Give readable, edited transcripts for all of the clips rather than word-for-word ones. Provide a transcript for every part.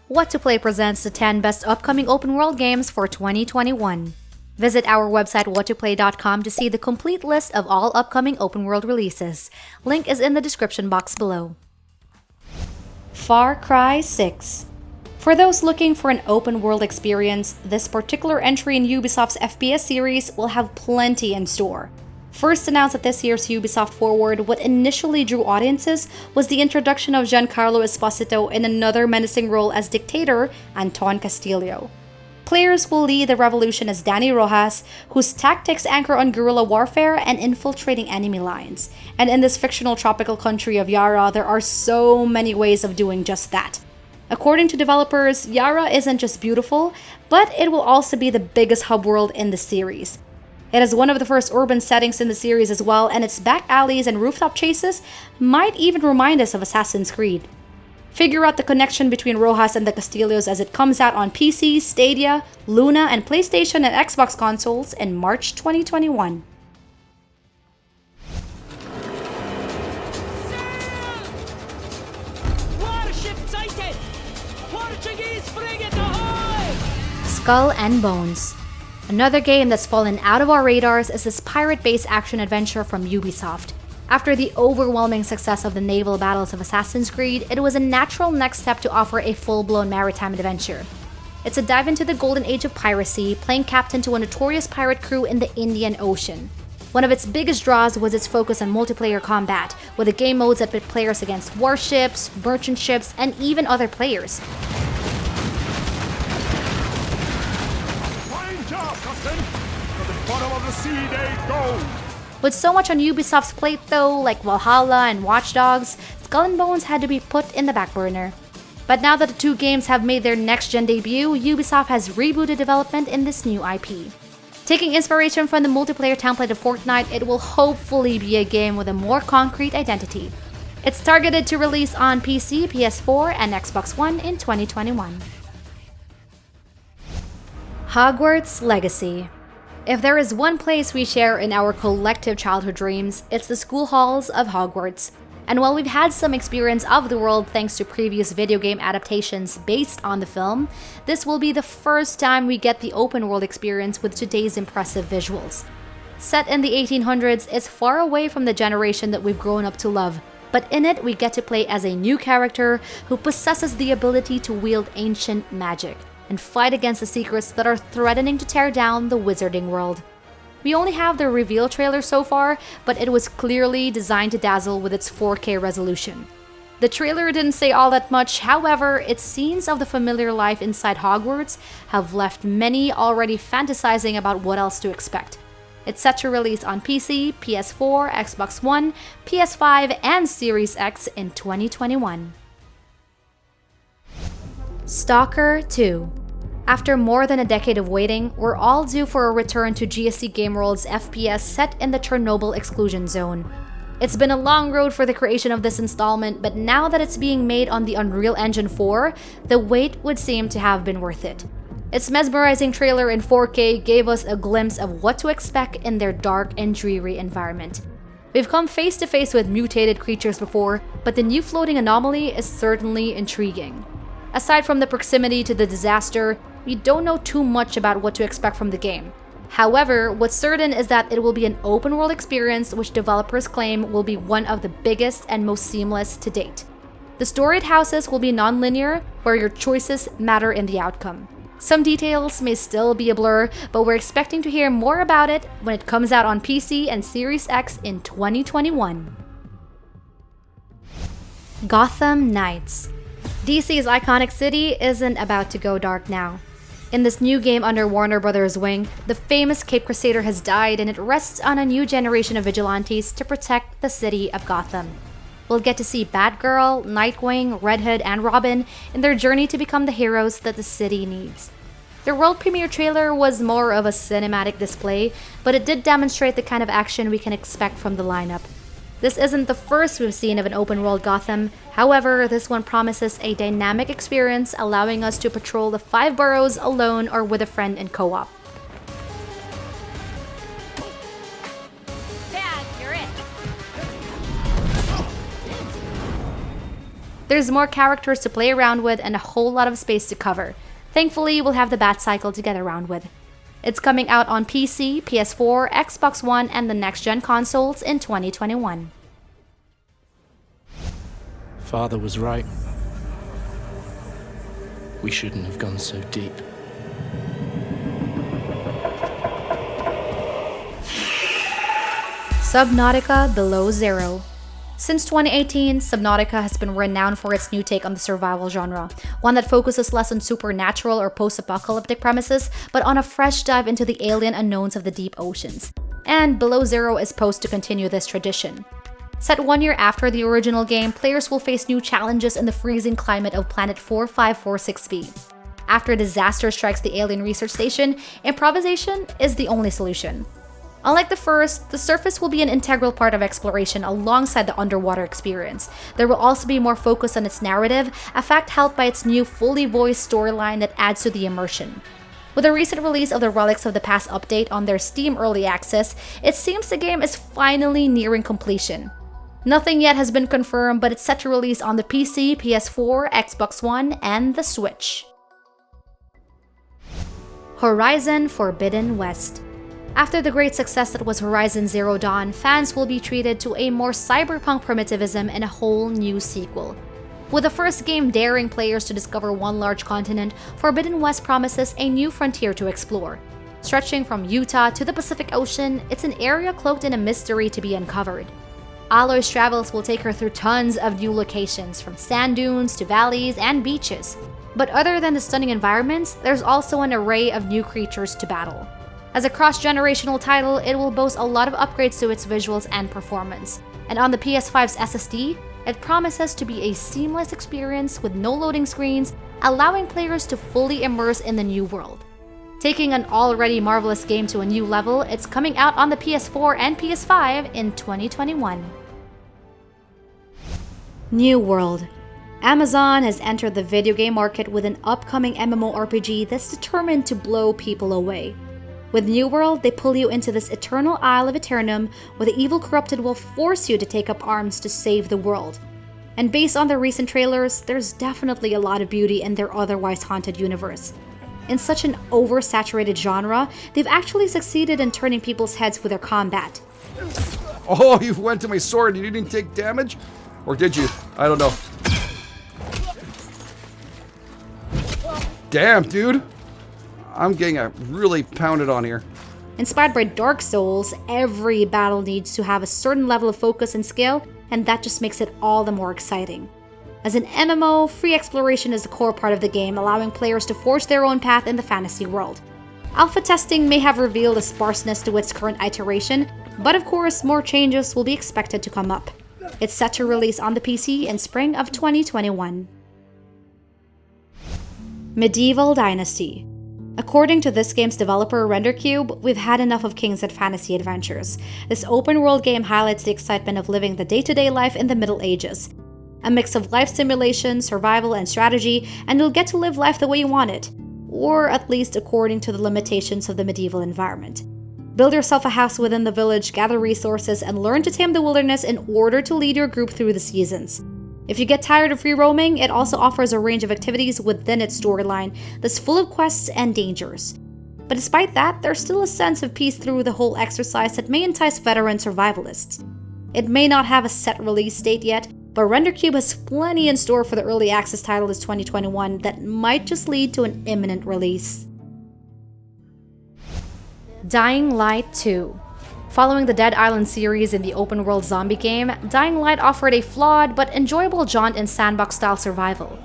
What to Play presents the 10 best upcoming open world games for 2021. Visit our website whattoplay.com to see the complete list of all upcoming open world releases. Link is in the description box below. Far Cry 6. For those looking for an open world experience, this particular entry in Ubisoft's FPS series will have plenty in store. First announced at this year's Ubisoft Forward, what initially drew audiences was the introduction of Giancarlo Esposito in another menacing role as dictator, Anton Castillo. Players will lead the revolution as Dani Rojas, whose tactics anchor on guerrilla warfare and infiltrating enemy lines. And in this fictional tropical country of Yara, there are so many ways of doing just that. According to developers, Yara isn't just beautiful, but it will also be the biggest hub world in the series. It is one of the first urban settings in the series as well, and its back alleys and rooftop chases might even remind us of Assassin's Creed. Figure out the connection between Rojas and the Castillos as it comes out on PC, Stadia, Luna, and PlayStation and Xbox consoles in March 2021. Warship sighted! Portuguese frigate ahoy! Skull and Bones. Another game that's fallen out of our radars is this pirate-based action-adventure from Ubisoft. After the overwhelming success of the naval battles of Assassin's Creed, it was a natural next step to offer a full-blown maritime adventure. It's a dive into the golden age of piracy, playing captain to a notorious pirate crew in the Indian Ocean. One of its biggest draws was its focus on multiplayer combat, with the game modes that pit players against warships, merchant ships, and even other players. Captain! To the bottom of the sea they go! With so much on Ubisoft's plate though, like Valhalla and Watch Dogs, Skull and Bones had to be put in the back burner. But now that the two games have made their next-gen debut, Ubisoft has rebooted development in this new IP. Taking inspiration from the multiplayer template of Fortnite, it will hopefully be a game with a more concrete identity. It's targeted to release on PC, PS4, and Xbox One in 2021. Hogwarts Legacy. If there is one place we share in our collective childhood dreams, it's the school halls of Hogwarts. And while we've had some experience of the world thanks to previous video game adaptations based on the film, this will be the first time we get the open world experience with today's impressive visuals. Set in the 1800s, it's far away from the generation that we've grown up to love, but in it we get to play as a new character who possesses the ability to wield ancient magic and fight against the secrets that are threatening to tear down the wizarding world. We only have the reveal trailer so far, but it was clearly designed to dazzle with its 4K resolution. The trailer didn't say all that much, however, its scenes of the familiar life inside Hogwarts have left many already fantasizing about what else to expect. It's set to release on PC, PS4, Xbox One, PS5, and Series X in 2021. Stalker 2. After more than a decade of waiting, we're all due for a return to GSC Game World's FPS set in the Chernobyl exclusion zone. It's been a long road for the creation of this installment, but now that it's being made on the Unreal Engine 4, the wait would seem to have been worth it. Its mesmerizing trailer in 4K gave us a glimpse of what to expect in their dark and dreary environment. We've come face to face with mutated creatures before, but the new floating anomaly is certainly intriguing. Aside from the proximity to the disaster, we don't know too much about what to expect from the game. However, what's certain is that it will be an open world experience which developers claim will be one of the biggest and most seamless to date. The storied houses will be non-linear, where your choices matter in the outcome. Some details may still be a blur, but we're expecting to hear more about it when it comes out on PC and Series X in 2021. Gotham Knights. DC's iconic city isn't about to go dark now. In this new game under Warner Bros. Wing, the famous Cape Crusader has died and it rests on a new generation of vigilantes to protect the city of Gotham. We'll get to see Batgirl, Nightwing, Red Hood, and Robin in their journey to become the heroes that the city needs. The world premiere trailer was more of a cinematic display, but it did demonstrate the kind of action we can expect from the lineup. This isn't the first we've seen of an open-world Gotham, however, this one promises a dynamic experience allowing us to patrol the 5 boroughs alone or with a friend in co-op. There's more characters to play around with and a whole lot of space to cover. Thankfully, we'll have the Bat Cycle to get around with. It's coming out on PC, PS4, Xbox One, and the next-gen consoles in 2021. Father was right. We shouldn't have gone so deep. Subnautica Below Zero. Since 2018, Subnautica has been renowned for its new take on the survival genre, one that focuses less on supernatural or post-apocalyptic premises, but on a fresh dive into the alien unknowns of the deep oceans. And Below Zero is posed to continue this tradition. Set 1 year after the original game, players will face new challenges in the freezing climate of Planet 4546b. After a disaster strikes the alien research station, improvisation is the only solution. Unlike the first, the surface will be an integral part of exploration alongside the underwater experience. There will also be more focus on its narrative, a fact helped by its new fully voiced storyline that adds to the immersion. With the recent release of the Relics of the Past update on their Steam Early Access, it seems the game is finally nearing completion. Nothing yet has been confirmed, but it's set to release on the PC, PS4, Xbox One, and the Switch. Horizon Forbidden West. After the great success that was Horizon Zero Dawn, fans will be treated to a more cyberpunk primitivism and a whole new sequel. With the first game daring players to discover one large continent, Forbidden West promises a new frontier to explore. Stretching from Utah to the Pacific Ocean, it's an area cloaked in a mystery to be uncovered. Aloy's travels will take her through tons of new locations, from sand dunes to valleys and beaches. But other than the stunning environments, there's also an array of new creatures to battle. As a cross-generational title, it will boast a lot of upgrades to its visuals and performance. And on the PS5's SSD, it promises to be a seamless experience with no loading screens, allowing players to fully immerse in the new world. Taking an already marvelous game to a new level, it's coming out on the PS4 and PS5 in 2021. New World. Amazon has entered the video game market with an upcoming MMORPG that's determined to blow people away. With New World, they pull you into this eternal Isle of Eternum where the evil corrupted will force you to take up arms to save the world. And based on the recent trailers, there's definitely a lot of beauty in their otherwise haunted universe. In such an oversaturated genre, they've actually succeeded in turning people's heads with their combat. Oh, you went to my sword and you didn't take damage? Or did you? I don't know. Damn, dude. I'm getting really pounded on here. Inspired by Dark Souls, every battle needs to have a certain level of focus and skill, and that just makes it all the more exciting. As an MMO, free exploration is a core part of the game, allowing players to forge their own path in the fantasy world. Alpha testing may have revealed a sparseness to its current iteration, but of course, more changes will be expected to come up. It's set to release on the PC in spring of 2021. Medieval Dynasty. According to this game's developer, RenderCube, we've had enough of Kings and Fantasy adventures. This open-world game highlights the excitement of living the day-to-day life in the Middle Ages. A mix of life simulation, survival, and strategy, and you'll get to live life the way you want it. Or at least according to the limitations of the medieval environment. Build yourself a house within the village, gather resources, and learn to tame the wilderness in order to lead your group through the seasons. If you get tired of free roaming, it also offers a range of activities within its storyline that's full of quests and dangers. But despite that, there's still a sense of peace through the whole exercise that may entice veteran survivalists. It may not have a set release date yet, but RenderCube has plenty in store for the early access title this 2021 that might just lead to an imminent release. Dying Light 2. Following the Dead Island series in the open-world zombie game, Dying Light offered a flawed but enjoyable jaunt in sandbox-style survival.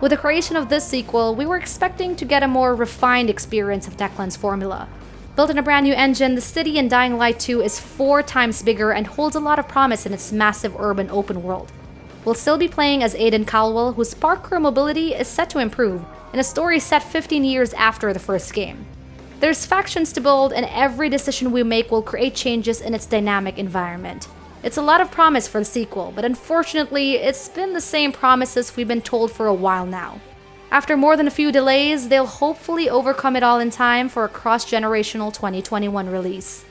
With the creation of this sequel, we were expecting to get a more refined experience of Techland's formula. Built in a brand new engine, the city in Dying Light 2 is 4 times bigger and holds a lot of promise in its massive urban open world. We'll still be playing as Aiden Caldwell, whose parkour mobility is set to improve, in a story set 15 years after the first game. There's factions to build, and every decision we make will create changes in its dynamic environment. It's a lot of promise for the sequel, but unfortunately, it's been the same promises we've been told for a while now. After more than a few delays, they'll hopefully overcome it all in time for a cross-generational 2021 release.